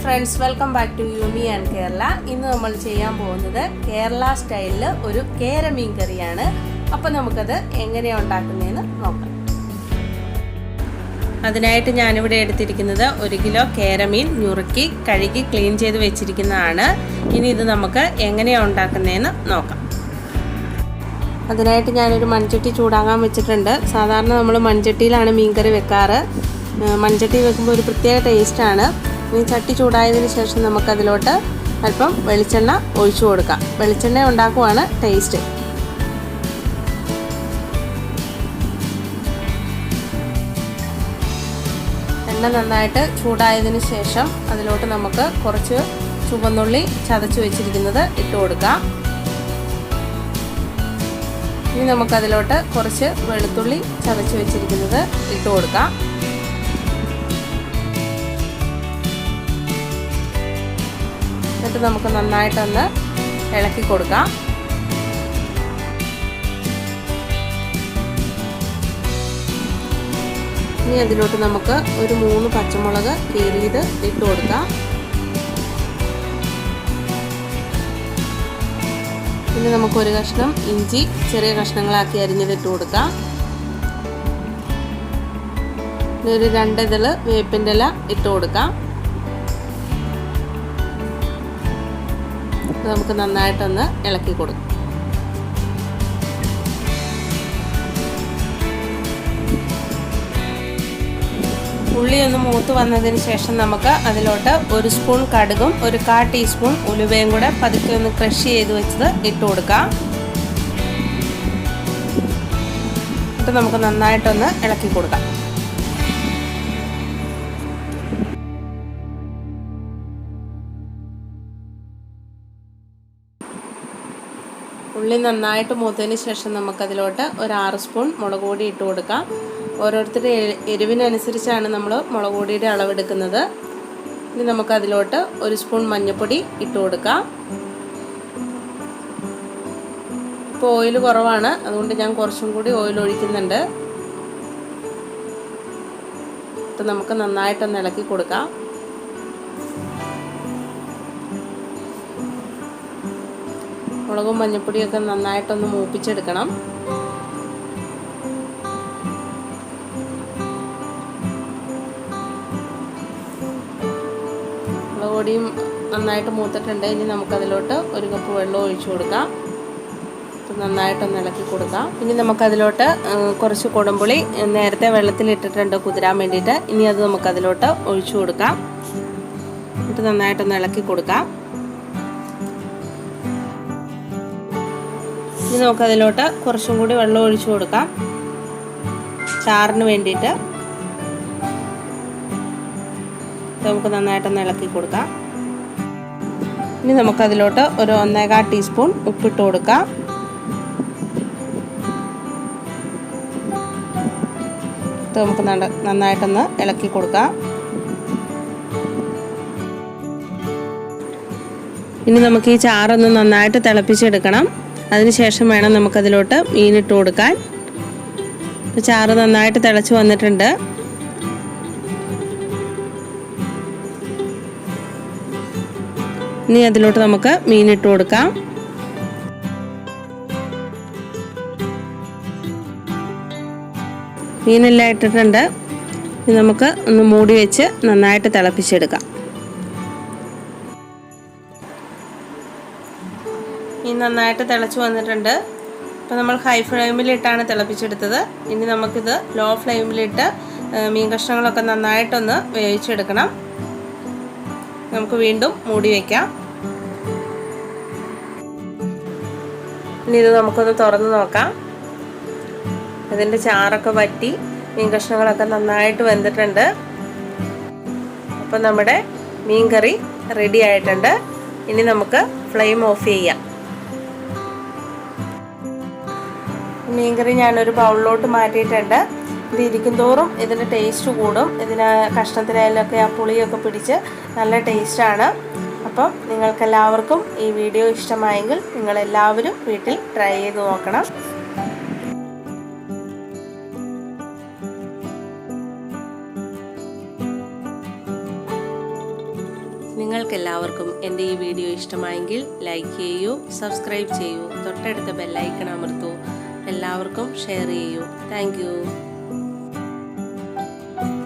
Friends, welcome back to യുമി and Kerala. ഇന്ന് നമ്മൾ ചെയ്യാൻ പോകുന്നത് കേരള സ്റ്റൈലിൽ ഒരു കേര മീൻ കറിയാണ്. അപ്പോൾ നമുക്കത് എങ്ങനെയാണ് ഉണ്ടാക്കുന്നതെന്ന് നോക്കാം. അതിനായിട്ട് ഞാനിവിടെ എടുത്തിരിക്കുന്നത് 1 കിലോ കേരമീൻ നുറുക്കി കഴുകി ക്ലീൻ ചെയ്ത് വെച്ചിരിക്കുന്നതാണ്. ഇനി ഇത് നമുക്ക് എങ്ങനെയാണ് ഉണ്ടാക്കുന്നതെന്ന് നോക്കാം. അതിനായിട്ട് ഞാനൊരു മൺചട്ടി ചൂടാകാൻ വെച്ചിട്ടുണ്ട്. സാധാരണ നമ്മൾ മൺചട്ടിയിലാണ് മീൻ കറി വെക്കാറ്. മൺചട്ടി വെക്കുമ്പോൾ ഒരു പ്രത്യേക ടേസ്റ്റാണ്. ഈ ചട്ടി ചൂടായതിന് ശേഷം നമുക്കതിലോട്ട് അല്പം വെളിച്ചെണ്ണ ഒഴിച്ചു കൊടുക്കാം. വെളിച്ചെണ്ണ ഉണ്ടാക്കുവാണ് ടേസ്റ്റ്. എണ്ണ നന്നായിട്ട് ചൂടായതിന് ശേഷം അതിലോട്ട് നമുക്ക് കുറച്ച് ചുവന്നുള്ളി ചതച്ച് വെച്ചിരിക്കുന്നത് ഇട്ട് കൊടുക്കാം. ഇനി നമുക്കതിലോട്ട് കുറച്ച് വെളുത്തുള്ളി ചതച്ച് വെച്ചിരിക്കുന്നത് ഇട്ട് കൊടുക്കാം. എന്നിട്ട് നമുക്ക് നന്നായിട്ടൊന്ന് ഇളക്കി കൊടുക്കാം. ഇനി അതിലോട്ട് നമുക്ക് ഒരു 3 പച്ചമുളക് കീറിയത് ഇട്ട് കൊടുക്കാം. പിന്നെ നമുക്കൊരു കഷ്ണം ഇഞ്ചി ചെറിയ കഷ്ണങ്ങളാക്കി അരിഞ്ഞത് ഇട്ട് കൊടുക്കാം. പിന്നെ ഒരു 2 ഇതള് വേപ്പിൻ്റെ ഇല ഇട്ട് കൊടുക്കാം. നമുക്ക് നന്നായിട്ടൊന്ന് ഇളക്കി കൊടുക്കാം. ഉള്ളി ഒന്ന് മൂത്ത് വന്നതിന് ശേഷം നമുക്ക് അതിലോട്ട് 1 സ്പൂൺ കടുകും 1/4 ടീസ്പൂൺ ഉലുവയും കൂടെ പതുക്കെ ഒന്ന് ക്രഷ് ചെയ്ത് വെച്ചത് ഇട്ട് കൊടുക്കാം. എന്നിട്ട് നമുക്ക് നന്നായിട്ടൊന്ന് ഇളക്കി കൊടുക്കാം. ഉള്ളി നന്നായിട്ട് മൂത്തതിന് ശേഷം നമുക്കതിലോട്ട് ഒരു 6 സ്പൂൺ മുളക് പൊടി ഇട്ട് കൊടുക്കാം. ഓരോരുത്തരുടെ എരിവിനനുസരിച്ചാണ് നമ്മൾ മുളക് പൊടിയുടെ അളവെടുക്കുന്നത്. ഇനി നമുക്കതിലോട്ട് 1 സ്പൂൺ മഞ്ഞൾപ്പൊടി ഇട്ട് കൊടുക്കാം. ഇപ്പോൾ ഓയിൽ കുറവാണ്, അതുകൊണ്ട് ഞാൻ കുറച്ചും കൂടി ഓയിൽ ഒഴിക്കുന്നുണ്ട്. ഇത് നമുക്ക് നന്നായിട്ടൊന്ന് ഇളക്കി കൊടുക്കാം. മുളകും മഞ്ഞൾപ്പൊടിയൊക്കെ നന്നായിട്ടൊന്ന് മൂപ്പിച്ചെടുക്കണം. മുളക് പൊടിയും നന്നായിട്ട് മൂത്തിട്ടുണ്ട്. ഇനി നമുക്കതിലോട്ട് 1 കപ്പ് വെള്ളം ഒഴിച്ചു കൊടുക്കാം. നന്നായിട്ടൊന്ന് ഇളക്കി കൊടുക്കാം. ഇനി നമുക്കതിലോട്ട് കുറച്ച് കുടംപുളി നേരത്തെ വെള്ളത്തിലിട്ടിട്ടുണ്ട് കുതിരാൻ വേണ്ടിയിട്ട്. ഇനി അത് നമുക്കതിലോട്ട് ഒഴിച്ചു കൊടുക്കാം. എന്നിട്ട് നന്നായിട്ടൊന്ന് ഇളക്കി കൊടുക്കാം. ഇനി നമുക്കതിലോട്ട് കുറച്ചും കൂടി വെള്ളം ഒഴിച്ചു കൊടുക്കാം, ചാറിന് വേണ്ടിയിട്ട്. നമുക്ക് നന്നായിട്ടൊന്ന് ഇളക്കി കൊടുക്കാം. ഇനി നമുക്കതിലോട്ട് ഒരു 1/4 ടീസ്പൂൺ ഉപ്പിട്ട് കൊടുക്കാം. നമുക്ക് നന്നായിട്ടൊന്ന് ഇളക്കി കൊടുക്കാം. ഇനി നമുക്ക് ഈ ചാറൊന്ന് നന്നായിട്ട് തിളപ്പിച്ചെടുക്കണം. അതിനുശേഷം വേണം നമുക്കതിലോട്ട് മീനിട്ട് കൊടുക്കാൻ. ചാറ് നന്നായിട്ട് തിളച്ച് വന്നിട്ടുണ്ട്. ഇനി അതിലോട്ട് നമുക്ക് മീനിട്ട് കൊടുക്കാം. മീനെല്ലാം ഇട്ടിട്ടുണ്ട്. ഇനി നമുക്ക് ഒന്ന് മൂടി വെച്ച് നന്നായിട്ട് തിളപ്പിച്ചെടുക്കാം. മീൻ നന്നായിട്ട് തിളച്ച് വന്നിട്ടുണ്ട്. അപ്പോൾ നമ്മൾ ഹൈ ഫ്ലെയിമിലിട്ടാണ് തിളപ്പിച്ചെടുത്തത്. ഇനി നമുക്കിത് ലോ ഫ്ലെയിമിലിട്ട് മീൻ കഷ്ണങ്ങളൊക്കെ നന്നായിട്ടൊന്ന് വേവിച്ചെടുക്കണം. നമുക്ക് വീണ്ടും മൂടി വയ്ക്കാം. ഇനി ഇത് നമുക്കൊന്ന് തുറന്ന് നോക്കാം. ഇതിൻ്റെ ചാറൊക്കെ വറ്റി മീൻ കഷ്ണങ്ങളൊക്കെ നന്നായിട്ട് വെന്തിട്ടുണ്ട്. അപ്പോൾ നമ്മുടെ മീൻ കറി റെഡി ആയിട്ടുണ്ട്. ഇനി നമുക്ക് ഫ്ലെയിം ഓഫ് ചെയ്യാം. മീൻകറി ഞാനൊരു ബൗളിലോട്ട് മാറ്റിയിട്ടുണ്ട്. ഇത് ഇരിക്കും തോറും ഇതിൻ്റെ ടേസ്റ്റ് കൂടും. ഇതിന് കഷ്ണത്തിനായാലൊക്കെ ആ പുളിയൊക്കെ പിടിച്ച് നല്ല ടേസ്റ്റാണ്. അപ്പം നിങ്ങൾക്കെല്ലാവർക്കും ഈ വീഡിയോ ഇഷ്ടമായെങ്കിൽ നിങ്ങളെല്ലാവരും വീട്ടിൽ ട്രൈ ചെയ്ത് നോക്കണം. നിങ്ങൾക്കെല്ലാവർക്കും എൻ്റെ ഈ വീഡിയോ ഇഷ്ടമായെങ്കിൽ ലൈക്ക് ചെയ്യൂ, സബ്സ്ക്രൈബ് ചെയ്യൂ, തൊട്ടടുത്ത ബെല്ലൈക്കൺ അമർത്തൂ, എല്ലാവർക്കും ഷെയർ ചെയ്യൂ. താങ്ക്